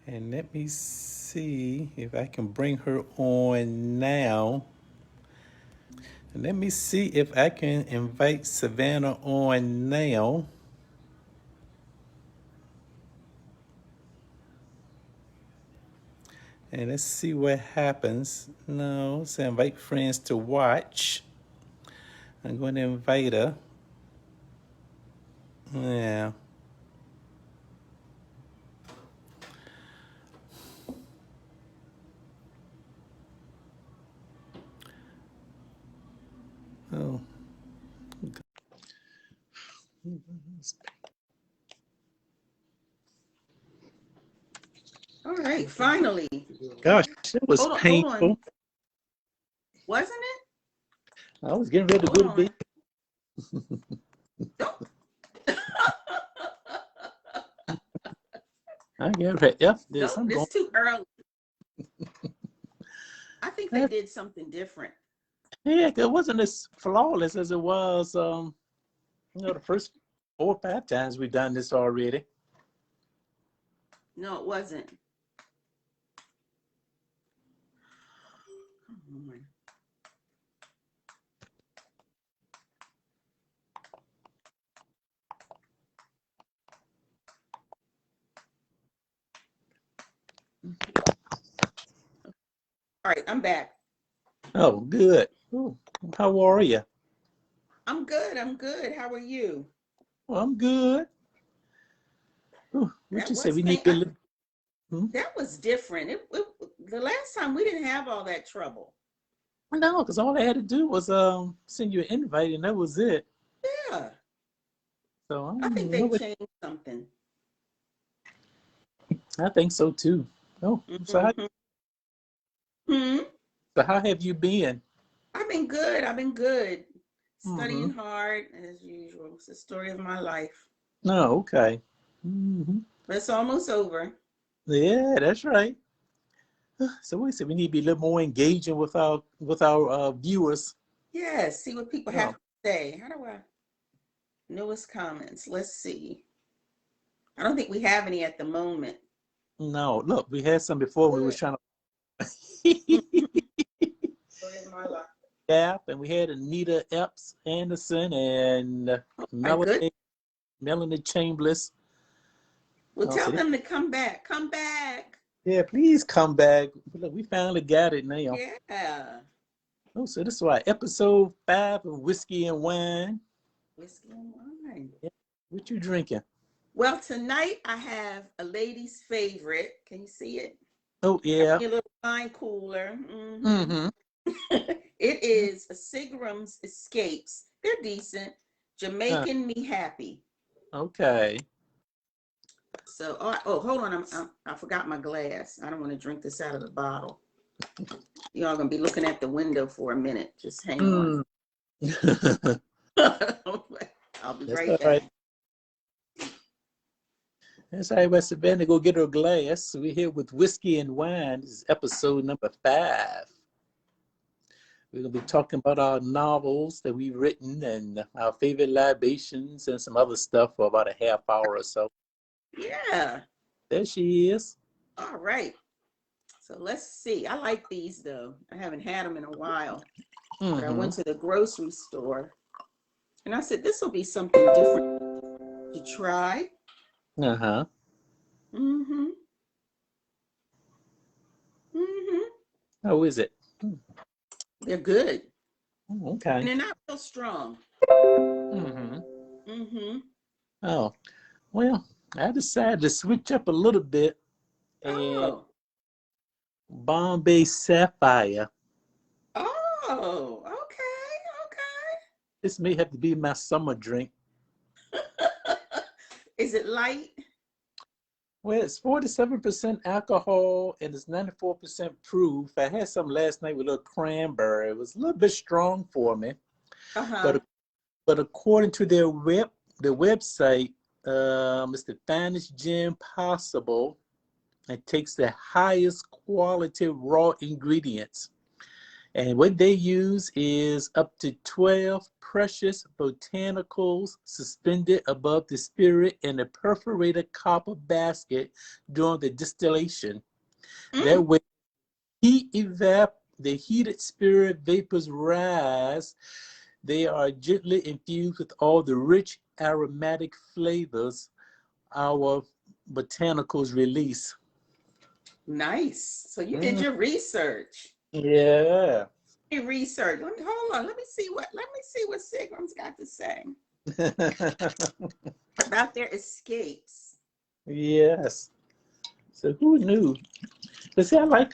And let me see if I can bring her on now. And let me see if I can invite Savannah on now. And let's see what happens. No, so invite friends to watch. I'm going to invite her. Yeah. Oh. All right, finally. Gosh, it was Hold on. painful. Wasn't it? I was getting ready to Hold go to on. bed. Don't. I get ready. Yep, there's Nope, something going it's too early. I think they on. did something different. Yeah, it wasn't as flawless as it was, the first 4 or 5 times we've done this already. No, it wasn't. Come on. All right, I'm back. Oh, good. Ooh, how are you? I'm good. I'm good. How are you? Well, I'm good. Ooh, what That you say? was We need pain. to live. Hmm? That was different. The last time we didn't have all that trouble. No, because all I had to do was send you an invite, and that was it. Yeah, So I I don't think even know they what. changed something. I think so too. Oh, Mm-hmm. Hmm. so how have you been? I've been good. I've been good. Mm-hmm. Studying hard as usual. It's the story of my life. No, okay. Mm-hmm. But it's almost over. Yeah, that's right. So we said we need to be a little more engaging with our viewers. Yes, see what people have Oh, to say. How do I newest comments? Let's see. I don't think we have any at the moment. no, look, we had some before. We was Good. trying to Mhm. Story of my life. Gap, and we had Anita Epps Anderson and My good. Melanie Chambliss. Well, Oh, so tell them to come back. Come back. yeah, please come back. Look, we finally got it now. Yeah. Oh, so this is why episode 5 of Whiskey and Wine. Whiskey and wine. Yeah. What you drinking? Well, tonight I have a lady's favorite. Can you see it? Oh Got yeah. me a little wine cooler. Mm-hmm. It is a Seagram's Escapes. They're decent. Uh, Jamaican Me Happy. okay. So, hold on. I forgot my glass. I don't want to drink this out of the bottle. Y'all gonna be looking at the window for a minute. Just hang on. Mm. I'll be That's right all right. back. That's all right. West Savannah, go get her a glass. We're here with Whiskey and Wine. This is episode number 5. We're going to be talking about our novels that we've written and our favorite libations and some other stuff for about a half hour or so. Yeah. There she is. All right. So let's see. I like these though. I haven't had them in a while, but I Mm-hmm. went to the grocery store and I said, this will be something different to try. Uh-huh. Mm-hmm. Mm-hmm. How is it? They're good. Oh, And okay. they're not real strong. Mm-hmm. Mm-hmm. Oh, well, I decided to switch up a little bit and Oh. Bombay Sapphire. Oh, okay. This may have to be my summer drink. Okay. Is it light? Well, it's 47% alcohol and it's 94% proof. I had some last night with a little cranberry. It was a little bit strong for me, Uh-huh. but according to their website, it's the finest gin possible. It takes the highest quality raw ingredients. And what they use is up to 12 precious botanicals suspended above the spirit in a perforated copper basket during the distillation. That way, the heated spirit vapors rise. They are gently infused with all the rich aromatic flavors our botanicals release. Nice. So you did Mm, your research. yeah. Research. Hold on. Let me see what Seagram's got to say about their escapes. Yes. So who knew? But see, I like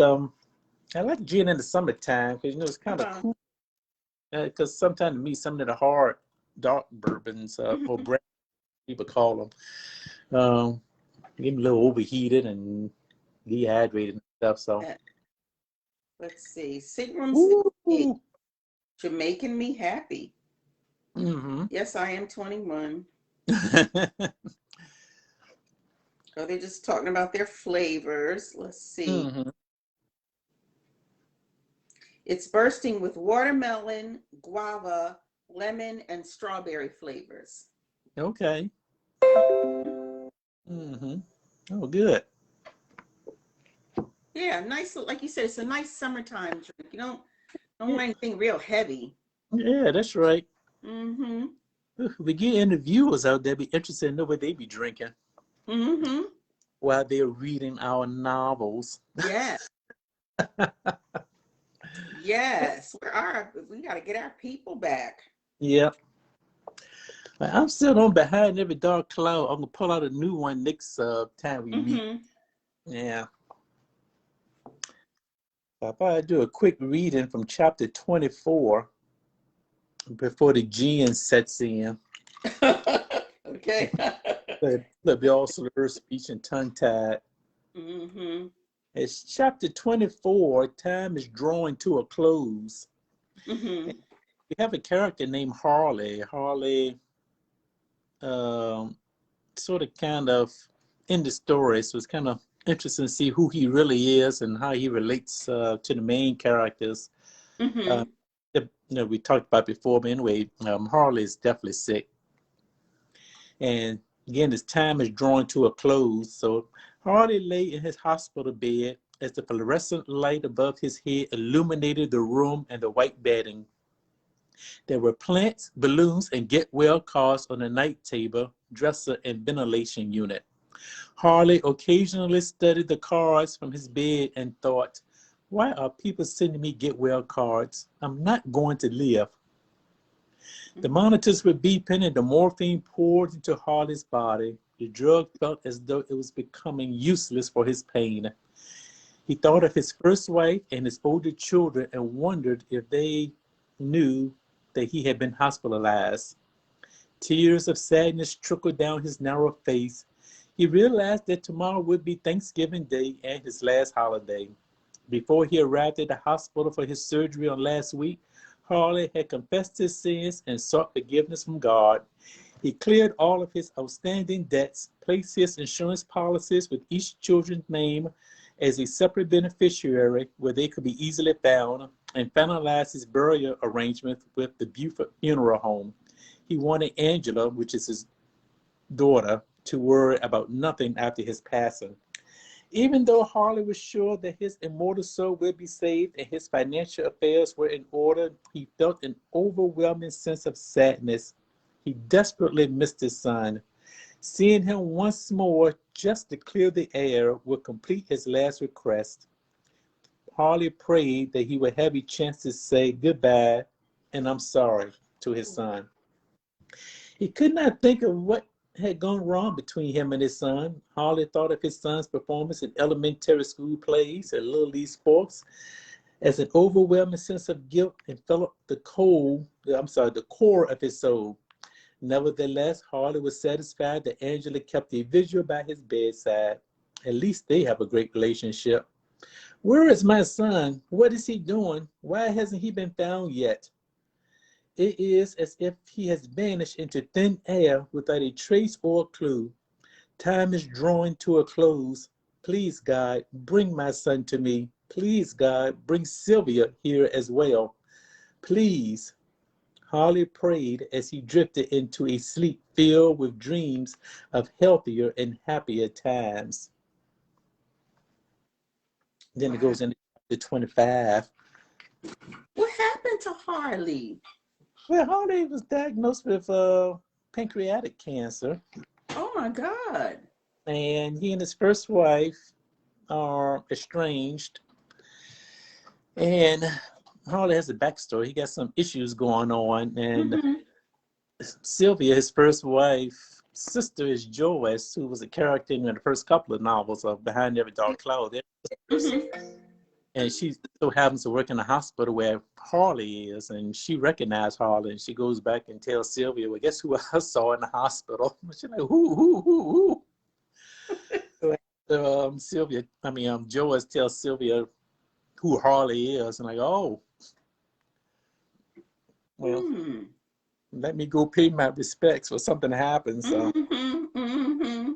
gin in the summertime because it's kind of cool. Because sometimes to me, some of the hard dark bourbons or brandy people call them, get a little overheated and dehydrated and stuff. So, let's see, Seagram's ooh. Jamaican me happy. Mm-hmm. Yes, I am 21. Oh, they're just talking about their flavors. Let's see. Mm-hmm. It's bursting with watermelon, guava, lemon, and strawberry flavors. Okay. Mm-hmm. Oh, good. Yeah, nice. Like you said, it's a nice summertime drink. You don't want anything real heavy. Yeah, that's right. Mm-hmm. If we get any viewers out there, be interested to know what they be drinking Mm-hmm. while they're reading our novels. Yes. Yes. We got to get our people back. Yep. I'm still on Behind Every Dark Cloud. I'm gonna pull out a new one next time we meet. Yeah. I'll probably do a quick reading from chapter 24 before the gin sets in. Okay. There'll be all slur speech and tongue tied. Mm-hmm. It's chapter 24. Time is drawing to a close. Mm-hmm. We have a character named Harley. Harley, sort of kind of in the story, so it's kind of interesting to see who he really is and how he relates to the main characters. Mm-hmm. We talked about before, but anyway, Harley is definitely sick. And again, his time is drawing to a close. So Harley lay in his hospital bed as the fluorescent light above his head illuminated the room and the white bedding. There were plants, balloons, and get well cards on the night table, dresser, and ventilation unit. Harley occasionally studied the cards from his bed and thought, why are people sending me get well cards? I'm not going to live. The monitors were beeping and the morphine poured into Harley's body. The drug felt as though it was becoming useless for his pain. He thought of his first wife and his older children and wondered if they knew that he had been hospitalized. Tears of sadness trickled down his narrow face. He realized that tomorrow would be Thanksgiving Day and his last holiday. Before he arrived at the hospital for his surgery on last week, Harley had confessed his sins and sought forgiveness from God. He cleared all of his outstanding debts, placed his insurance policies with each children's name as a separate beneficiary where they could be easily found, and finalized his burial arrangement with the Buford Funeral Home. He wanted Angela, which is his daughter, to worry about nothing after his passing. Even though Harley was sure that his immortal soul would be saved and his financial affairs were in order, he felt an overwhelming sense of sadness. He desperately missed his son. Seeing him once more just to clear the air would complete his last request. Harley prayed that he would have a chance to say goodbye and I'm sorry to his son. He could not think of what had gone wrong between him and his son. Harley thought of his son's performance in elementary school plays and Little League sports as an overwhelming sense of guilt and felt the core of his soul. Nevertheless, Harley was satisfied that Angela kept a vigil by his bedside. At least they have a great relationship. Where is my son? What is he doing? Why hasn't he been found yet? It is as if he has vanished into thin air without a trace or a clue. Time is drawing to a close. Please, God, bring my son to me. Please, God, bring Sylvia here as well. Please. Harley prayed as he drifted into a sleep filled with dreams of healthier and happier times. Then it Wow. goes into chapter 25. What happened to Harley? Well, Harley was diagnosed with pancreatic cancer, Oh my God. and he and his first wife are estranged. And Harley has a backstory. He got some issues going on, and Mm-hmm. Sylvia, his first wife, sister is Joyce, who was a character in the first couple of novels of Behind Every Dark Cloud. They're sisters. Mm-hmm. And she so happens to work in the hospital where Harley is, and she recognized Harley, and she goes back and tells Sylvia, well, guess who I saw in the hospital? She's like, who? So Sylvia, Joyce tells Sylvia who Harley is, and like, oh, well, Mm-hmm. let me go pay my respects for something happened. So, Mm-hmm. Mm-hmm.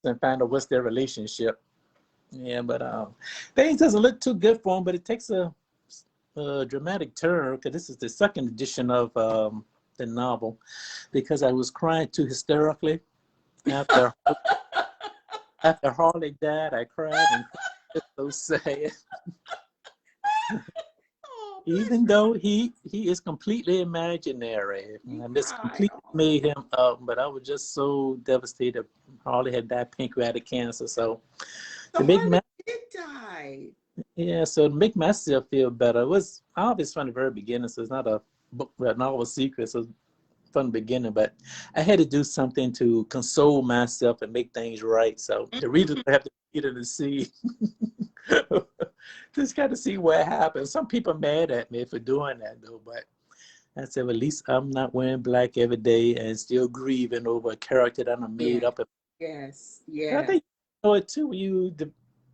and find out what's their relationship. Yeah, but things doesn't look too good for him, but it takes a dramatic turn because this is the second edition of the novel, because I was crying too hysterically after after Harley died. I cried and cried. It's so sad. Oh, Even though he is completely imaginary, you and this cried. completely made him up. But I was just so devastated. Harley had died pancreatic cancer, so to So make Harley did die. yeah, so to make myself feel better, it was obvious from the very beginning. So it's not a book, a novel secret. So from the beginning, but I had to do something to console myself and make things right. So the readers Mhm. have to read it and see, just got to see what happens. Some people are mad at me for doing that though, but I said, well, at least I'm not wearing black every day and still grieving over a character that I made Yeah. up. Yes. And I Yeah. think you know it too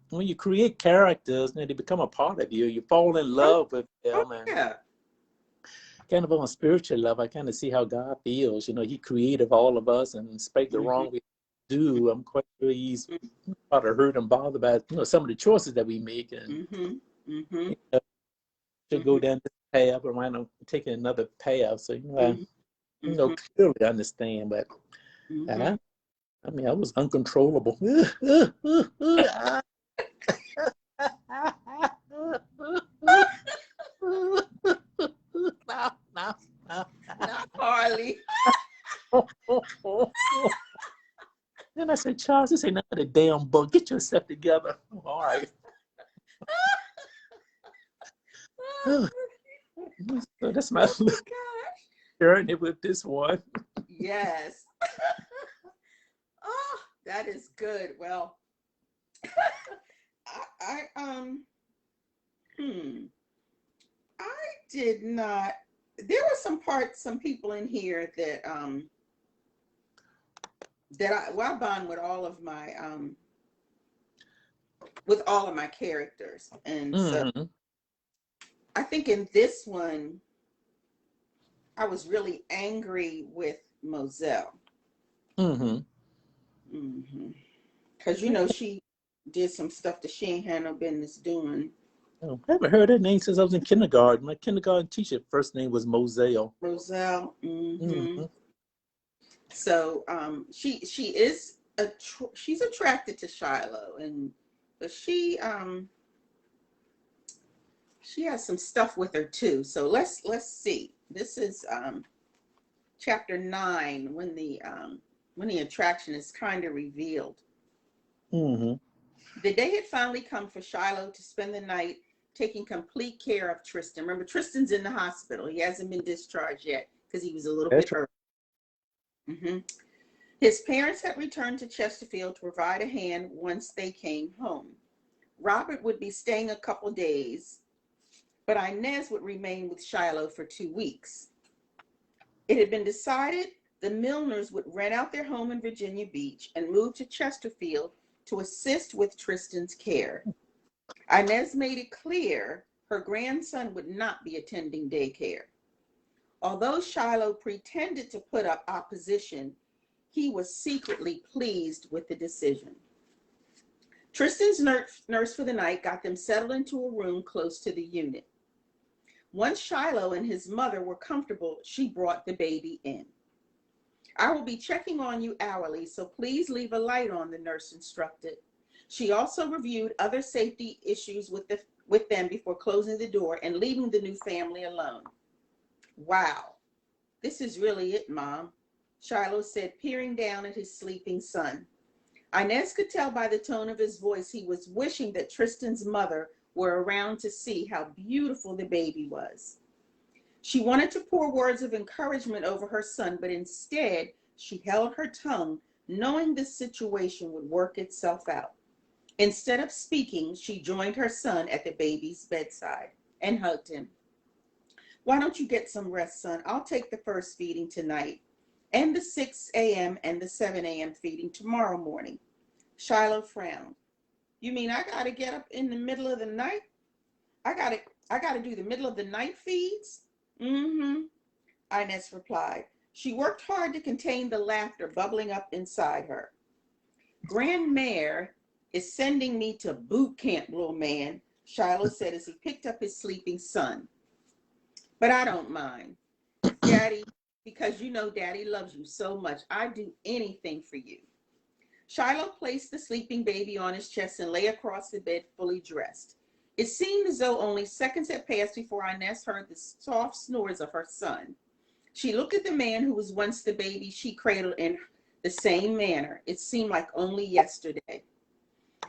when you create characters and they become a part of you. You fall in Oh, love with oh them, and yeah. kind of on a spiritual level, I kind of see how God feels. You know, He created all of us, and despite the Mm-hmm. wrong we do, I'm quite sure He's probably hurt and bothered by some of the choices that we make, and Mm-hmm. Mm-hmm. you know, to go Mm-hmm. down this path or wind up taking another path. So Mm-hmm. Mm-hmm. clearly understand, but Mm-hmm. I, I was uncontrollable. No, no, no. Not Harley. Then I said, Charles, this ain't not a damn book. Get yourself together. All right. So that's my Oh my gosh. journey with this one. Yes. Oh, that is good. Well, I hmm. I did not. There were some people in here that I bond with all of my characters, and so Mm-hmm. I think in this one I was really angry with Moselle. Mm-hmm. Because she did some stuff that she ain't had no business doing. Oh, I haven't heard her name since I was in kindergarten. My kindergarten teacher first name was Moselle. Roselle. Mm-hmm. So she is she's attracted to Shiloh, but she has some stuff with her too. So let's see. This is chapter 9 when the attraction is kind of revealed. Mm-hmm. The day had finally come for Shiloh to spend the night taking complete care of Tristan. Remember, Tristan's in the hospital. He hasn't been discharged yet because he was a little bit That's early. Mm-hmm. His parents had returned to Chesterfield to provide a hand once they came home. Robert would be staying a couple days, but Inez would remain with Shiloh for 2 weeks. It had been decided the Milners would rent out their home in Virginia Beach and move to Chesterfield to assist with Tristan's care. Inez made it clear her grandson would not be attending daycare. Although Shiloh pretended to put up opposition, he was secretly pleased with the decision. Tristan's nurse for the night got them settled into a room close to the unit. Once Shiloh and his mother were comfortable, she brought the baby in. I will be checking on you hourly, so please leave a light on, the nurse instructed. She also reviewed other safety issues with them before closing the door and leaving the new family alone. Wow, this is really it, Mom, Shiloh said, peering down at his sleeping son. Inez could tell by the tone of his voice he was wishing that Tristan's mother were around to see how beautiful the baby was. She wanted to pour words of encouragement over her son, but instead she held her tongue, knowing this situation would work itself out. Instead of speaking, she joined her son at the baby's bedside and hugged him. Why don't you get some rest, son? I'll take the first feeding tonight and the 6 a.m. and the 7 a.m. feeding tomorrow morning. Shiloh frowned. You mean I got to get up in the middle of the night? I got to do the middle of the night feeds? Mm-hmm, Inez replied. She worked hard to contain the laughter bubbling up inside her. Grandmère is sending me to boot camp, little man, Shiloh said as he picked up his sleeping son. But I don't mind, Daddy, because you know Daddy loves you so much. I'd do anything for you. Shiloh placed the sleeping baby on his chest and lay across the bed fully dressed. It seemed as though only seconds had passed before Inez heard the soft snores of her son. She looked at the man who was once the baby she cradled in the same manner. It seemed like only yesterday.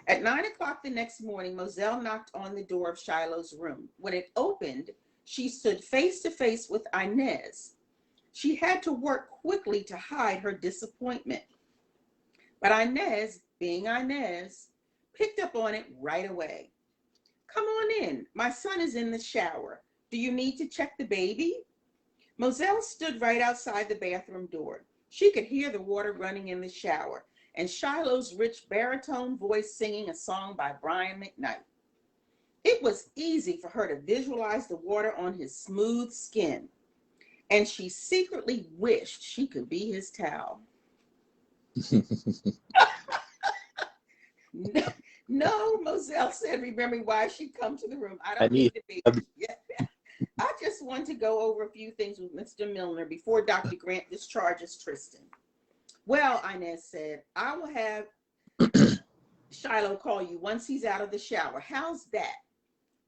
At 9 o'clock the next morning, Moselle knocked on the door of Shiloh's room. When it opened, she stood face to face with Inez. She had to work quickly to hide her disappointment. But Inez, being Inez, picked up on it right away. Come on in. My son is in the shower. Do you need to check the baby? Moselle stood right outside the bathroom door. She could hear the water running in the shower and Shiloh's rich baritone voice singing a song by Brian McKnight. It was easy for her to visualize the water on his smooth skin, and she secretly wished she could be his towel. No, Moselle said, remembering why she'd come to the room. I don't need to be. I just want to go over a few things with Mr. Milner before Dr. Grant discharges Tristan. Well, Inez said, I will have Shiloh call you once he's out of the shower. How's that?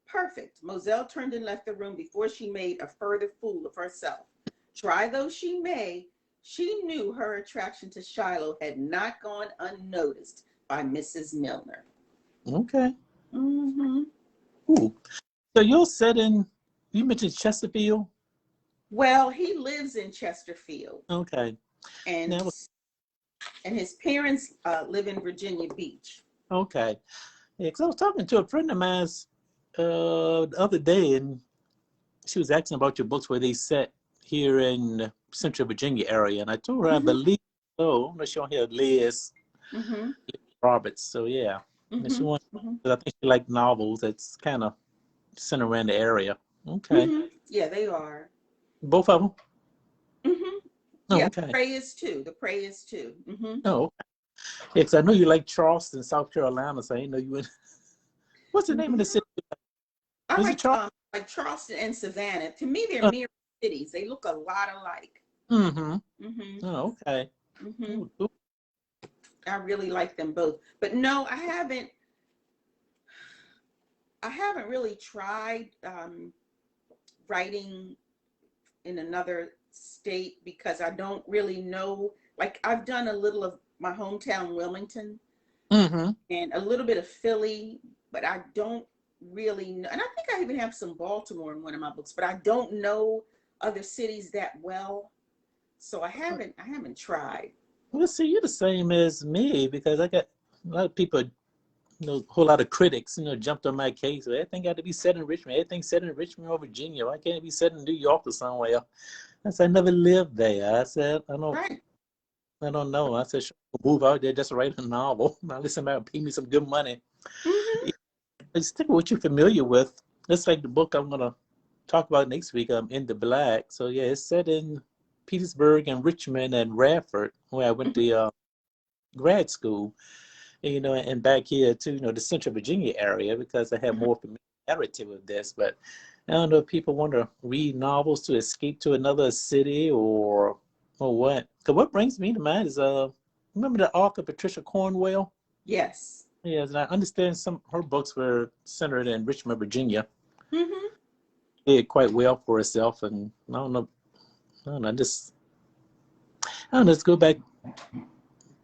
Perfect. Moselle turned and left the room before she made a further fool of herself. Try though she may, she knew her attraction to Shiloh had not gone unnoticed by Mrs. Milner. Okay. Mm-hmm. Ooh. So you're set in, you mentioned Chesterfield? Well, he lives in Chesterfield. Okay. And his parents live in Virginia Beach. Okay. Yeah, because I was talking to a friend of mine the other day, and she was asking about your books where they set here in the Central Virginia area, and I told her I believe so. I'm not sure here Liz Roberts. So yeah, and she wanted, I think she liked novels that's kind of centered around the area. Okay. Yeah, they are. Both of them. Oh, yeah, okay. The Prey is too. Oh, okay. Yeah, because I know you like Charleston, South Carolina, so I didn't know you would. What's the name of the city? I like Charleston and Savannah. To me, they're mirror cities. They look a lot alike. Oh, okay. I really like them both. But no, I haven't really tried writing in another state because I don't really know. Like, I've done a little of my hometown, Wilmington, and a little bit of Philly, but I don't really know. And I think I even have some Baltimore in one of my books, but I don't know other cities that well. So I haven't tried. Well, see, you're the same as me because I got a lot of people, a whole lot of critics, jumped on my case. So everything got to be set in Richmond. Everything set in Richmond or Virginia. Why can't it be set in New York or somewhere? I said, I never lived there. I said, I don't know. I said, sure, I'll move out there just to write a novel. Now listen, somebody pay me some good money. Stick with what you're familiar with. That's like the book I'm going to talk about next week, In the Black. So yeah, it's set in Petersburg and Richmond and Radford, where I went to grad school. and back here too, the Central Virginia area, because I have Mhm. more familiarity with this. But I don't know if people want to read novels to escape to another city or what. Because what brings me to mind is remember the author Patricia Cornwell? Yes. Yes, and I understand some her books were centered in Richmond, Virginia. Hmm. Did quite well for herself, and I don't know, just I don't know. Let's go back.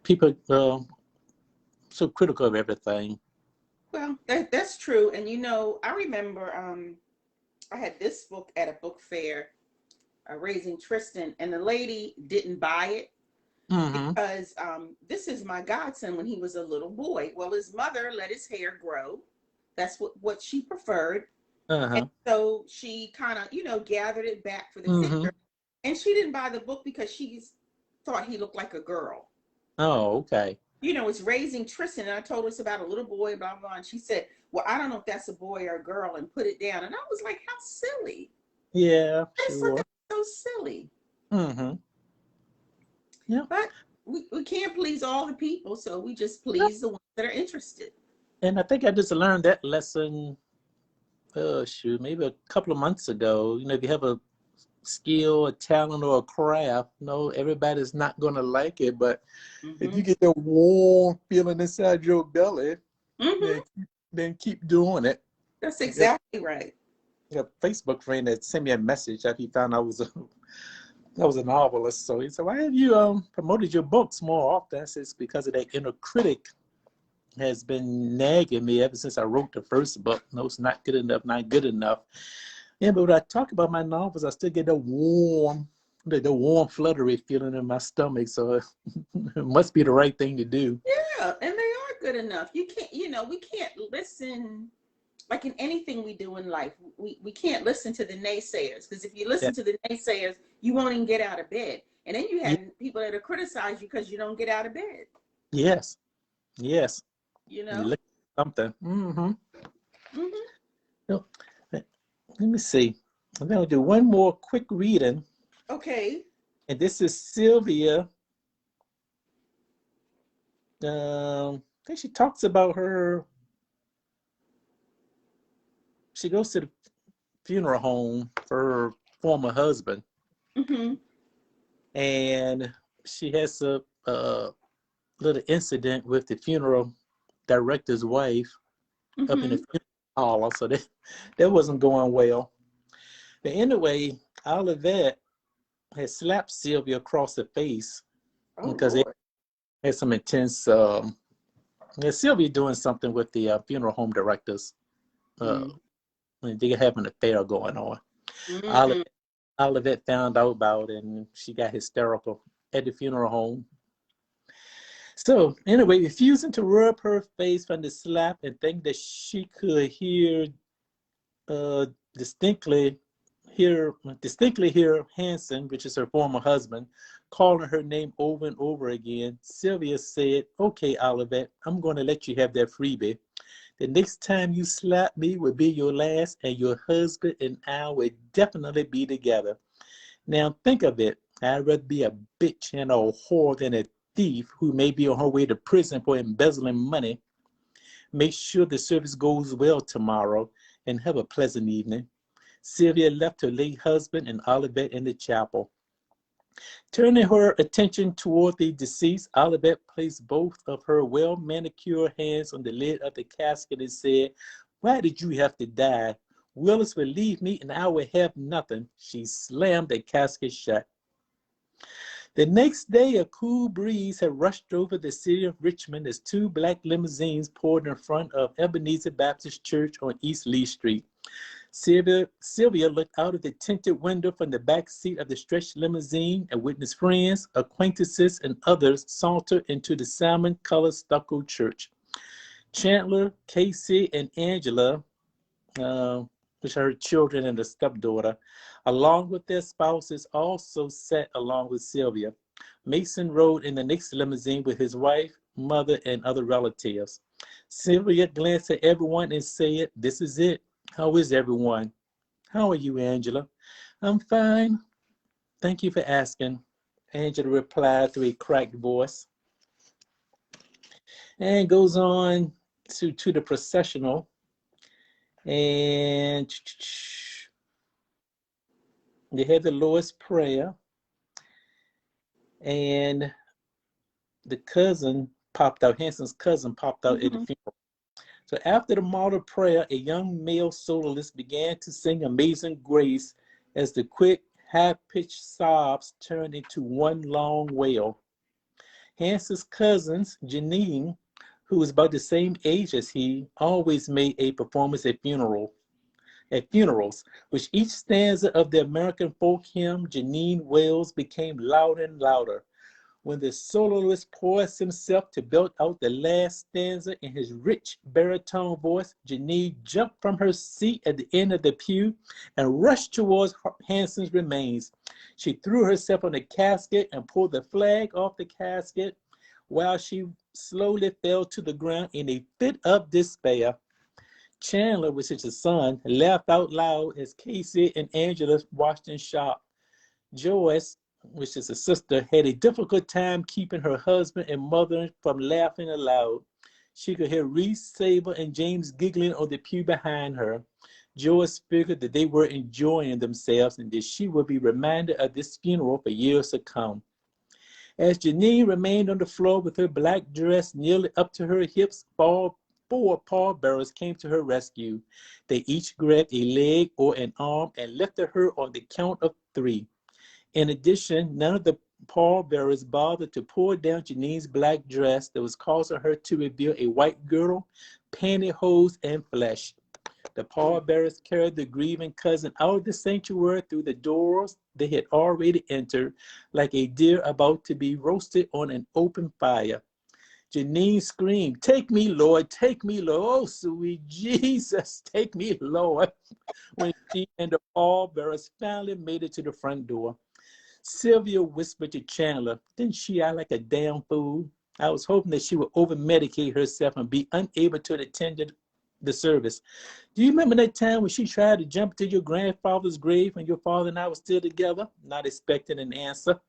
People so critical of everything. Well, that's true. And I remember I had this book at a book fair, Raising Tristan, and the lady didn't buy it Mm-hmm. because this is my godson when he was a little boy. Well, his mother let his hair grow. That's what she preferred. And Uh-huh. so she kind of, gathered it back for the Mm-hmm. picture. And she didn't buy the book because she thought he looked like a girl. Oh, okay. It's Raising Tristan. And I told her it's about a little boy, blah, blah. And she said, well, I don't know if that's a boy or a girl, and put it down. And I was like, how silly. Yeah, I just thought sure. that was so silly. Mm-hmm. Yeah. But we can't please all the people, so we just please the ones that are interested. And I think I just learned that lesson, shoot, maybe a couple of months ago. If you have a skill, a talent, or a craft, everybody's not going to like it. But if Mm-hmm. you get that warm feeling inside your belly, Mm-hmm. then keep doing it. That's I got exactly right. a Facebook friend that sent me a message after he found I was a novelist. So he said, "Why have you promoted your books more often?" I said, "It's because of that inner critic has been nagging me ever since I wrote the first book. No, it's not good enough, not good enough." Yeah, but when I talk about my novels, I still get the warm, fluttery feeling in my stomach. So it must be the right thing to do. Yeah, and they are good enough. You can't, we can't listen like in anything we do in life. We can't listen to the naysayers, because if you Yeah. listen to the naysayers, you won't even get out of bed. And then you Ye- have people that are criticize you because you don't get out of bed. Yes. Yes. You You know. look at something. Mm-hmm. Hmm. So, let me see. I'm going to do one more quick reading. Okay. And this is Sylvia. I think she talks about she goes to the funeral home for her former husband. Hmm. And she has a little incident with the funeral director's wife up in the Hmm. funeral hall. So that wasn't going well. But anyway, Olivet had slapped Sylvia across the face Oh because they Lord. had some intense. Yeah, Sylvia doing something with the funeral home directors. Uh, Mm. they have an affair going on. Mm. Olivet, Olivet found out about it, and she got hysterical at the funeral home. So anyway, refusing to rub her face from the slap and think that she could uh, distinctly hear Hanson, which is her former husband, calling her name over and over again. Sylvia said, "Okay, Olivet, I'm going to let you have that freebie. The next time you slap me will be your last, and your husband and I will definitely be together. Now think of it. I'd rather be a bitch and a whore than a thief who may be on her way to prison for embezzling money. Make sure the service goes well tomorrow, and have a pleasant evening." Sylvia left her late husband and Olivet in the chapel. Turning her attention toward the deceased, Olivet placed both of her well-manicured hands on the lid of the casket and said, "Why did you have to die? Willis will leave me and I will have nothing." She slammed the casket shut. The next day, a cool breeze had rushed over the city of Richmond as two black limousines pulled in front of Ebenezer Baptist Church on East Lee Street. Sylvia looked out of the tinted window from the back seat of the stretched limousine and witnessed friends, acquaintances, and others saunter into the salmon-colored stucco church. Chandler, Casey, and Angela, uh, which are her children and a stepdaughter, along with their spouses, also sat along with Sylvia. Mason rode in the next limousine with his wife, mother, and other relatives. Sylvia glanced at everyone and said, "This is it. How is everyone?" "How are you, Angela?" "I'm fine. Thank you for asking," Angela replied through a cracked voice. And goes on to the processional. And they had the Lord's Prayer. And the cousin popped out, Hanson's cousin popped out at the Mm-hmm. funeral. So after the martyr prayer, a young male soloist began to sing Amazing Grace as the quick, high-pitched sobs turned into one long wail. Hans's cousins, Janine, who was about the same age as he, always made a performance at funerals, which each stanza of the American folk hymn Janine wails became louder and louder. When the soloist poised himself to belt out the last stanza in his rich baritone voice, Janine jumped from her seat at the end of the pew and rushed towards Hanson's remains. She threw herself on the casket and pulled the flag off the casket while she slowly fell to the ground in a fit of despair. Chandler, which is his son, laughed out loud as Casey and Angela watched in shock. Joyce, which is a sister, had a difficult time keeping her husband and mother from laughing aloud. She could hear Reese, Sable, and James giggling on the pew behind her. Joyce figured that they were enjoying themselves and that she would be reminded of this funeral for years to come. As Janine remained on the floor with her black dress nearly up to her hips, four pallbearers came to her rescue. They each grabbed a leg or an arm and lifted her on the count of 3. In addition, none of the pallbearers bothered to pull down Janine's black dress that was causing her to reveal a white girdle, pantyhose, and flesh. The pallbearers carried the grieving cousin out of the sanctuary through the doors they had already entered, like a deer about to be roasted on an open fire. Janine screamed, "Take me, Lord, take me, Lord, oh sweet Jesus, take me, Lord," when she and the pallbearers finally made it to the front door. Sylvia whispered to Chandler, "Didn't she act like a damn fool?" I was hoping that she would over-medicate herself and be unable to attend the service. Do you remember that time when she tried to jump to your grandfather's grave when your father and I were still together? Not expecting an answer.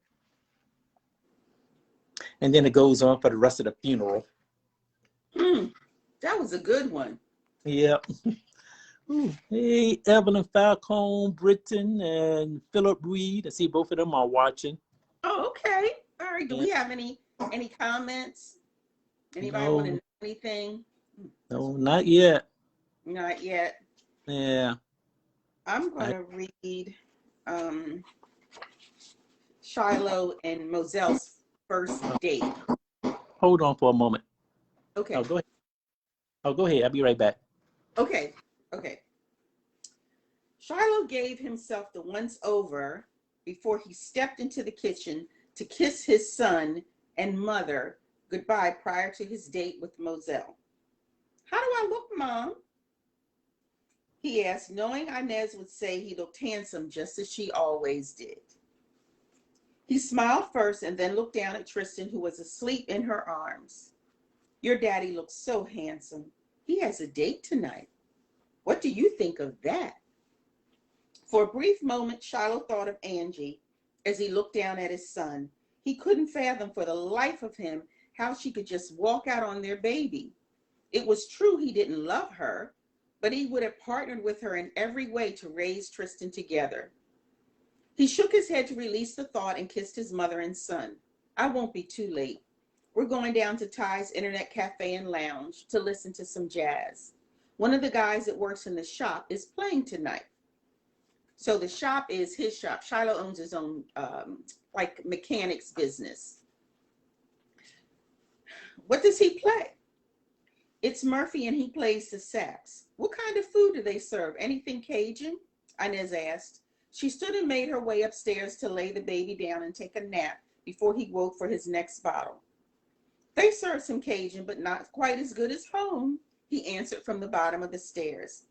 And then it goes on for the rest of the funeral. That was a good one. Yep. Ooh. Hey, Evelyn Falcone, Britton, and Philip Reed. I see both of them are watching. Oh, okay. All right. Do Yeah. we have any comments? Anybody want to No, know anything? no, not yet. Not yet. Yeah. I'm going I, to read um, Shiloh and Moselle's first date. hold on for a moment. Oh, Okay. go ahead. Oh, go ahead. I'll be right back. Okay. Okay. Shiloh gave himself the once over before he stepped into the kitchen to kiss his son and mother goodbye prior to his date with Moselle. "How do I look, Mom?" he asked, knowing Inez would say he looked handsome just as she always did. He smiled first and then looked down at Tristan, who was asleep in her arms. "Your daddy looks so handsome. He has a date tonight. What do you think of that?" For a brief moment, Shiloh thought of Angie as he looked down at his son. He couldn't fathom for the life of him how she could just walk out on their baby. It was true he didn't love her, but he would have partnered with her in every way to raise Tristan together. He shook his head to release the thought and kissed his mother and son. "I won't be too late. We're going down to Ty's Internet Cafe and Lounge to listen to some jazz. One of the guys that works in the shop is playing tonight." So the shop is his shop. Shiloh owns his own like mechanics business. "What does he play?" "It's Murphy and he plays the sax." "What kind of food do they serve? Anything Cajun?" Inez asked. She stood and made her way upstairs to lay the baby down and take a nap before he woke for his next bottle. "They serve some Cajun, but not quite as good as home," he answered from the bottom of the stairs.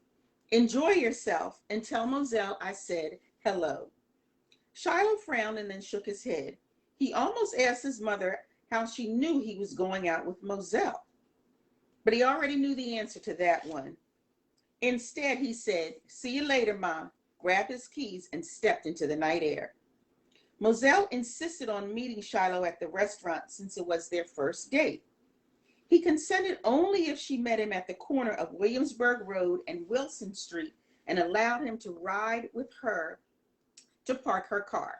"Enjoy yourself and tell Moselle I said hello." Shiloh frowned and then shook his head. He almost asked his mother how she knew he was going out with Moselle, but he already knew the answer to that one. Instead, he said, "See you later, Ma," grabbed his keys, and stepped into the night air. Moselle insisted on meeting Shiloh at the restaurant since it was their first date. He consented only if she met him at the corner of Williamsburg Road and Wilson Street and allowed him to ride with her to park her car.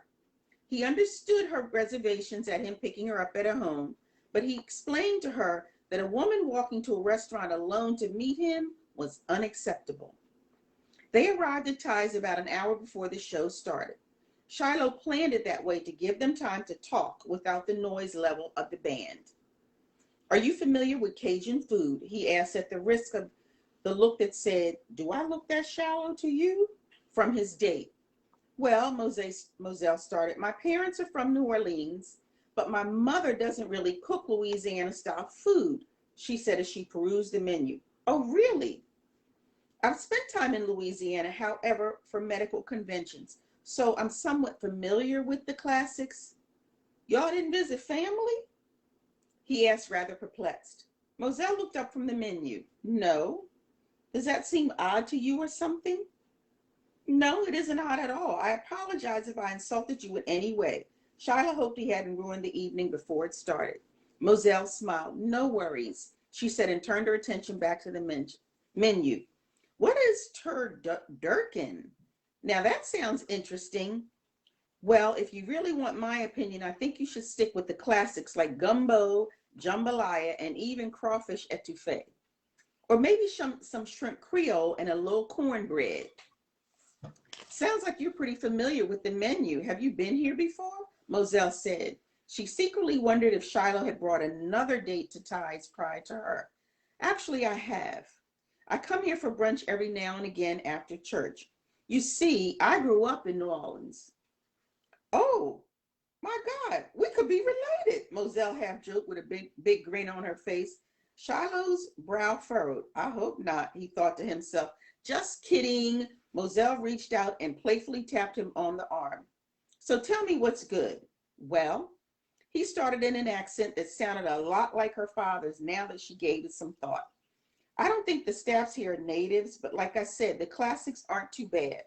He understood her reservations at him picking her up at her home, but he explained to her that a woman walking to a restaurant alone to meet him was unacceptable. They arrived at Ty's about an hour before the show started. Shiloh planned it that way to give them time to talk without the noise level of the band. Are you familiar with Cajun food? He asked at the risk of the look that said, do I look that shallow to you? From his date. Well, Moselle started, my parents are from New Orleans, but my mother doesn't really cook Louisiana-style food, she said as she perused the menu. Oh, really? I've spent time in Louisiana, however, for medical conventions, so I'm somewhat familiar with the classics. Y'all didn't visit family? He asked, rather perplexed. Moselle looked up from the menu. No. Does that seem odd to you or something? No, it isn't odd at all. I apologize if I insulted you in any way. Shiloh hoped he hadn't ruined the evening before it started. Moselle smiled. No worries, she said, and turned her attention back to the menu. What is turducken? Now that sounds interesting. Well, if you really want my opinion, I think you should stick with the classics like gumbo, jambalaya, and even crawfish etouffee. Or maybe some shrimp creole and a little cornbread. Sounds like you're pretty familiar with the menu. Have you been here before? Moselle said. She secretly wondered if Shiloh had brought another date to Ty's prior to her. Actually, I have. I come here for brunch every now and again after church. You see, I grew up in New Orleans. Oh, my God, we could be related, Moselle half joked with a big grin on her face. Shiloh's brow furrowed. I hope not, he thought to himself. Just kidding. Moselle reached out and playfully tapped him on the arm. So tell me what's good. Well, he started in an accent that sounded a lot like her father's now that she gave it some thought. I don't think the staffs here are natives, but like I said, the classics aren't too bad.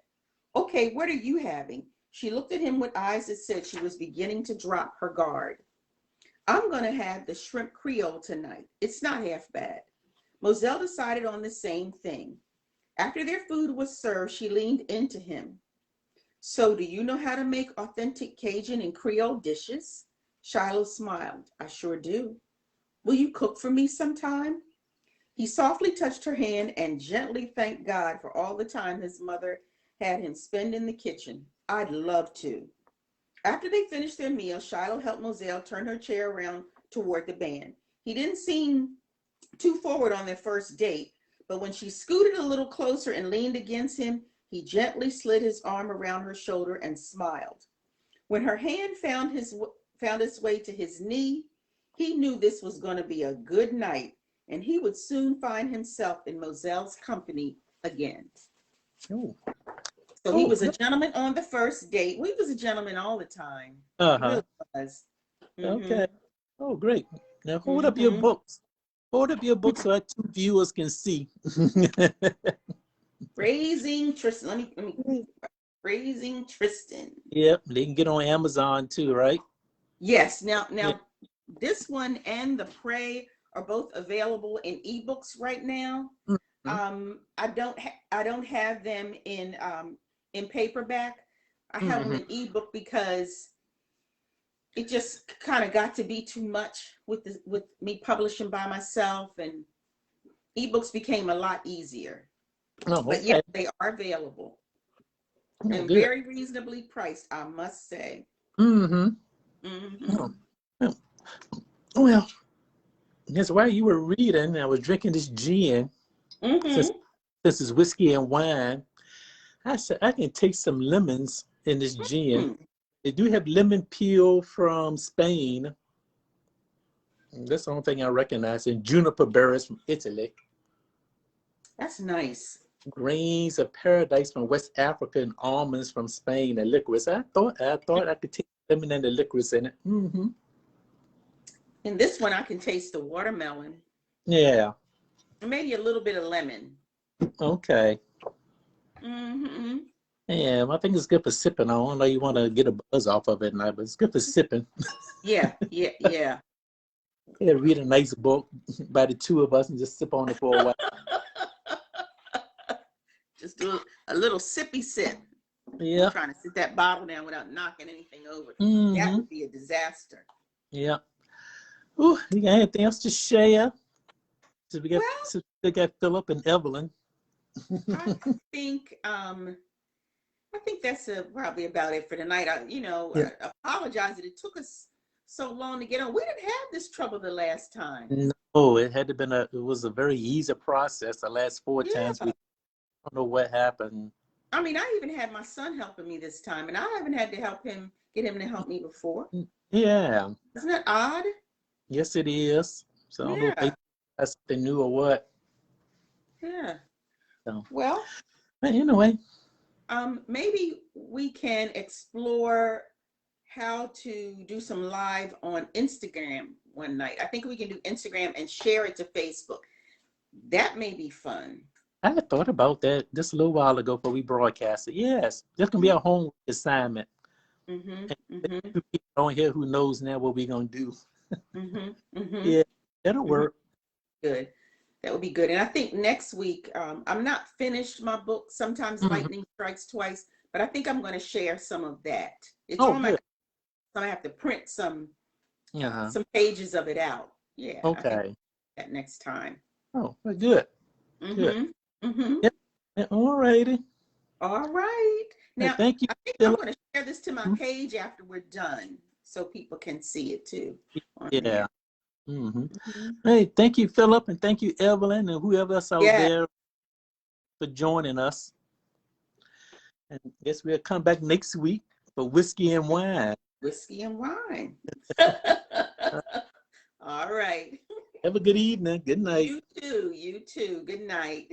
Okay, what are you having? She looked at him with eyes that said she was beginning to drop her guard. I'm going to have the shrimp creole tonight. It's not half bad. Moselle decided on the same thing. After their food was served, she leaned into him. So do you know how to make authentic Cajun and Creole dishes? Shiloh smiled. I sure do. Will you cook for me sometime? He softly touched her hand and gently thanked God for all the time his mother had him spend in the kitchen. I'd love to. After they finished their meal, Shiloh helped Moselle turn her chair around toward the band. He didn't seem too forward on their first date, but when she scooted a little closer and leaned against him, he gently slid his arm around her shoulder and smiled. When her hand found its way to his knee, he knew this was going to be a good night, and he would soon find himself in Moselle's company again. Oh. So he was a gentleman on the first date. Well, he was a gentleman all the time. Uh-huh. He really was. Okay. Oh, great. Now hold up your books. Hold up your books so our two viewers can see. Raising Tristan. Let me. Raising Tristan. Yep, they can get on Amazon too, right? Yes. Now, Yeah. this one and The Prey are both available in ebooks right now. Mm-hmm. I don't have them in paperback. I have them in ebook because it just kind of got to be too much with me publishing by myself, and ebooks became a lot easier. Oh, but okay. yes, they are available and good. very reasonably priced, I must say. Oh. Well, that's why you were reading. I was drinking this gin. Since this is whiskey and wine, I said I can take some lemons in this gin. They do have lemon peel from Spain. That's the only thing I recognize. And juniper berries from Italy. That's nice. Grains of paradise from West Africa and almonds from Spain and licorice. I thought I could take lemon and the licorice in it. In this one, I can taste the watermelon. Yeah. Maybe a little bit of lemon. Okay. Yeah, I think it's good for sipping. I don't know you want to get a buzz off of it, but it's good for sipping. Yeah. Yeah, read a nice book by the two of us and just sip on it for a while. Just do a little sippy sip. Yeah. I'm trying to sit that bottle down without knocking anything over. That Mm-hmm. would be a disaster. Yeah. Ooh, you got anything else to share? So we got Philip and Evelyn. I think that's probably about it for tonight. Yeah. I apologize that it took us so long to get on. We didn't have this trouble the last time. No, it was a very easy process. The last 4 times we don't know what happened. I mean, I even had my son helping me this time, and I haven't had to get him to help me before. Yeah. Isn't that odd? Yes, it is. So I don't know if maybe that's something new or what. Yeah. So, well, but anyway. Maybe we can explore how to do some live on Instagram one night. I think we can do Instagram and share it to Facebook. That may be fun. I had thought about that just a little while ago before we broadcasted. Yes, this can be a homework assignment. And people on here who knows now what we're going to do. Yeah, that'll work. Good. That would be good. And I think next week, I'm not finished my book, Sometimes Lightning Strikes Twice, but I think I'm going to share some of that. It's on my, so I have to print some pages of it out. Yeah. Okay. That next time. Oh, good. Good. Yeah, all righty. All right. Now, thank you. I think I'm going to share this to my page after we're done so people can see it too. Yeah. Hey, thank you, Philip, and thank you, Evelyn, and whoever else out there for joining us. And I guess we'll come back next week for Whiskey and Wine. Whiskey and Wine. All right. Have a good evening. Good night. You too. Good night.